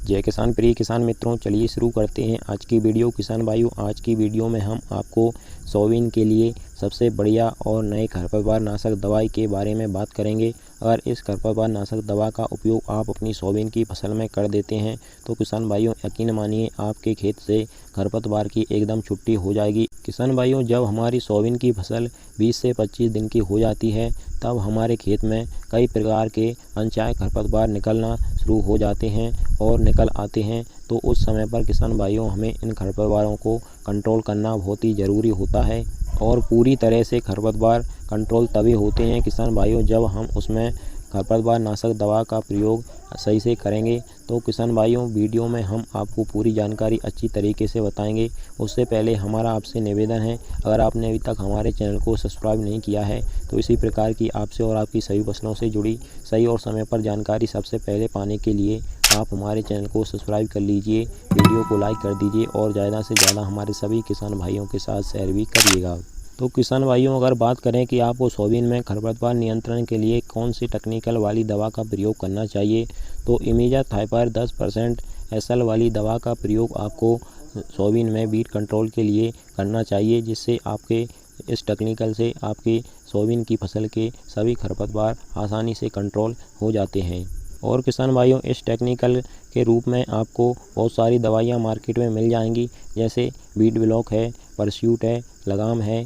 जय किसान प्रिय किसान मित्रों, चलिए शुरू करते हैं आज की वीडियो। किसान भाइयों, आज की वीडियो में हम आपको सोयाबीन के लिए सबसे बढ़िया और नए खरपतवार नाशक दवाई के बारे में बात करेंगे। अगर इस खरपतवार नाशक दवा का उपयोग आप अपनी सोयाबीन की फसल में कर देते हैं तो किसान भाइयों यकीन मानिए आपके खेत से खरपतवार की एकदम छुट्टी हो जाएगी। किसान भाइयों, जब हमारी सोयाबीन की फसल 20 से 25 दिन की हो जाती है तब हमारे खेत में कई प्रकार के अनचाहे खरपतवार निकलना शुरू हो जाते हैं और निकल आते हैं। तो उस समय पर किसान भाइयों हमें इन खरपतवारों को कंट्रोल करना बहुत ही ज़रूरी होता है। और पूरी तरह से खरपतवार कंट्रोल तभी होते हैं किसान भाइयों जब हम उसमें खरपतवार नाशक दवा का प्रयोग सही से करेंगे। तो किसान भाइयों, वीडियो में हम आपको पूरी जानकारी अच्छी तरीके से बताएंगे। उससे पहले हमारा आपसे निवेदन है, अगर आपने अभी तक हमारे चैनल को सब्सक्राइब नहीं किया है तो इसी प्रकार की आपसे और आपकी सभी फसलों से जुड़ी सही और समय पर जानकारी सबसे पहले पाने के लिए आप हमारे चैनल को सब्सक्राइब कर लीजिए, वीडियो को लाइक कर दीजिए और ज़्यादा से ज़्यादा हमारे सभी किसान भाइयों के साथ शेयर भी करिएगा। तो किसान भाइयों, अगर बात करें कि आपको सोयाबीन में खरपतवार नियंत्रण के लिए कौन सी टेक्निकल वाली दवा का प्रयोग करना चाहिए, तो इमेजाथाइपर 10% SL वाली दवा का प्रयोग आपको सोयाबीन में वीड कंट्रोल के लिए करना चाहिए, जिससे आपके इस टेक्निकल से आपके सोयाबीन की फसल के सभी खरपतवार आसानी से कंट्रोल हो जाते हैं। और किसान भाइयों, इस टेक्निकल के रूप में आपको बहुत सारी दवाइयाँ मार्केट में मिल जाएंगी, जैसे वीड ब्लॉक है, परस्यूट है, लगाम है,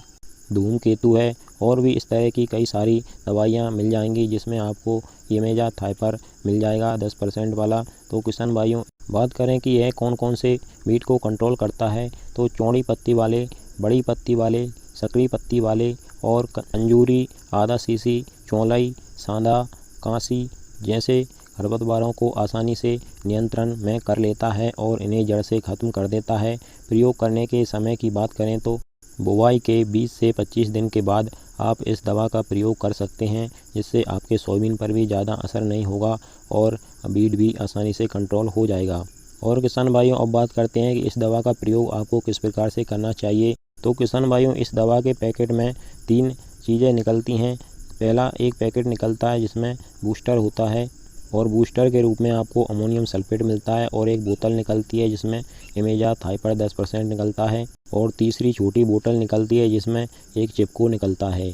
धूमकेतु है और भी इस तरह की कई सारी दवाइयाँ मिल जाएंगी, जिसमें आपको इमेजाथाइपर मिल जाएगा 10% वाला। तो किसान भाइयों, बात करें कि यह कौन कौन से वीड को कंट्रोल करता है, तो चौड़ी पत्ती वाले, बड़ी पत्ती वाले, सकरी पत्ती वाले और अंजूरी, आधा सीसी, चौलाई, सांदा, कांसी जैसे खरपतवारों को आसानी से नियंत्रण में कर लेता है और इन्हें जड़ से ख़त्म कर देता है। प्रयोग करने के समय की बात करें तो बुवाई के 20 से 25 दिन के बाद आप इस दवा का प्रयोग कर सकते हैं, जिससे आपके सोयाबीन पर भी ज़्यादा असर नहीं होगा और वीड भी आसानी से कंट्रोल हो जाएगा। और किसान भाइयों, अब बात करते हैं कि इस दवा का प्रयोग आपको किस प्रकार से करना चाहिए। तो किसान भाइयों, इस दवा के पैकेट में 3 चीज़ें निकलती हैं। पहला एक पैकेट निकलता है जिसमें बूस्टर होता है और बूस्टर के रूप में आपको अमोनियम सल्फेट मिलता है, और एक बोतल निकलती है जिसमें इमेजाथाइपर 10% निकलता है, और तीसरी छोटी बोतल निकलती है जिसमें एक चिपको निकलता है।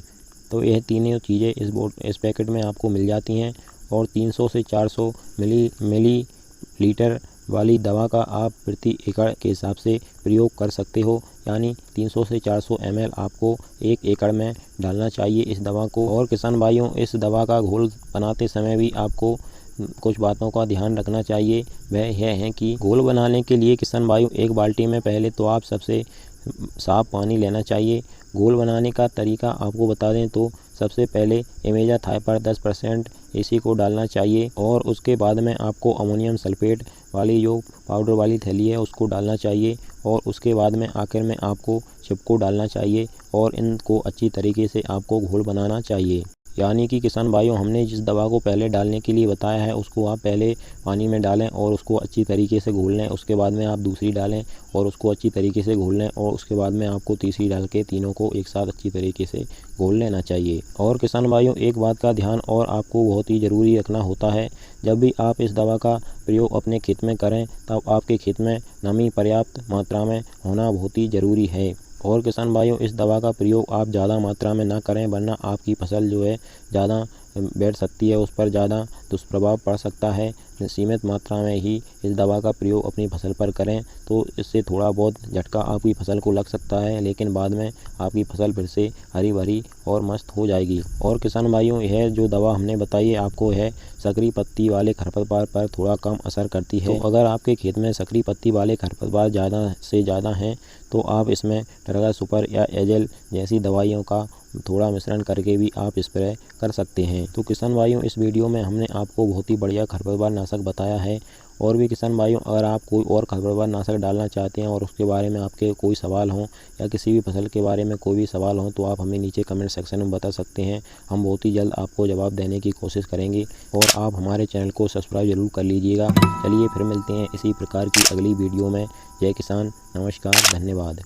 तो यह तीनों चीज़ें इस पैकेट में आपको मिल जाती हैं। और 300 से 400 मिलीलीटर वाली दवा का आप प्रति एकड़ के हिसाब से प्रयोग कर सकते हो, यानी 300 से 400 ml आपको 1 एकड़ में डालना चाहिए इस दवा को। और किसान भाइयों, इस दवा का घोल बनाते समय भी आपको कुछ बातों का ध्यान रखना चाहिए। वह यह है कि घोल बनाने के लिए किसान भाइयों एक बाल्टी में पहले तो आप सबसे साफ पानी लेना चाहिए। घोल बनाने का तरीका आपको बता दें तो सबसे पहले इमेजाथाइपर 10% इसी को डालना चाहिए, और उसके बाद में आपको अमोनियम सल्फेट वाली जो पाउडर वाली थैली है उसको डालना चाहिए, और उसके बाद में आखिर में आपको चिपको डालना चाहिए, और इनको अच्छी तरीके से आपको घोल बनाना चाहिए। यानी कि किसान भाइयों, हमने जिस दवा को पहले डालने के लिए बताया है उसको आप पहले पानी में डालें और उसको अच्छी तरीके से घोल लें। उसके बाद में आप दूसरी डालें और उसको अच्छी तरीके से घोल लें, और उसके बाद में आपको तीसरी डाल के तीनों को एक साथ अच्छी तरीके से घोल लेना चाहिए। और किसान भाइयों, एक बात का ध्यान और आपको बहुत ही ज़रूरी रखना होता है, जब भी आप इस दवा का प्रयोग अपने खेत में करें तब आपके खेत में नमी पर्याप्त मात्रा में होना बहुत ही ज़रूरी है। और किसान भाइयों, इस दवा का प्रयोग आप ज़्यादा मात्रा में ना करें, वरना आपकी फसल जो है ज़्यादा बैठ सकती है, उस पर ज़्यादा दुष्प्रभाव पड़ सकता है। सीमित मात्रा में ही इस दवा का प्रयोग अपनी फसल पर करें, तो इससे थोड़ा बहुत झटका आपकी फसल को लग सकता है, लेकिन बाद में आपकी फसल फिर से हरी भरी और मस्त हो जाएगी। और किसान भाइयों, यह जो दवा हमने बताई है आपको, यह सकरी पत्ती वाले खरपतवार पर थोड़ा कम असर करती है। तो अगर आपके खेत में सकरी पत्ती वाले खरपतवार ज़्यादा से ज़्यादा हैं तो आप इसमें टरगा सुपर या एजेल जैसी दवाइयों का थोड़ा मिश्रण करके भी आप स्प्रे कर सकते हैं। तो किसान भाइयों, इस वीडियो में हमने आपको बहुत ही बढ़िया खरपतवार नाशक बताया है। और भी किसान भाइयों, अगर आप कोई और खरपतवार नाशक डालना चाहते हैं और उसके बारे में आपके कोई सवाल हों या किसी भी फसल के बारे में कोई भी सवाल हो तो आप हमें नीचे कमेंट सेक्शन में बता सकते हैं। हम बहुत ही जल्द आपको जवाब देने की कोशिश करेंगे, और आप हमारे चैनल को सब्सक्राइब ज़रूर कर लीजिएगा। चलिए फिर मिलते हैं इसी प्रकार की अगली वीडियो में। जय किसान, नमस्कार, धन्यवाद।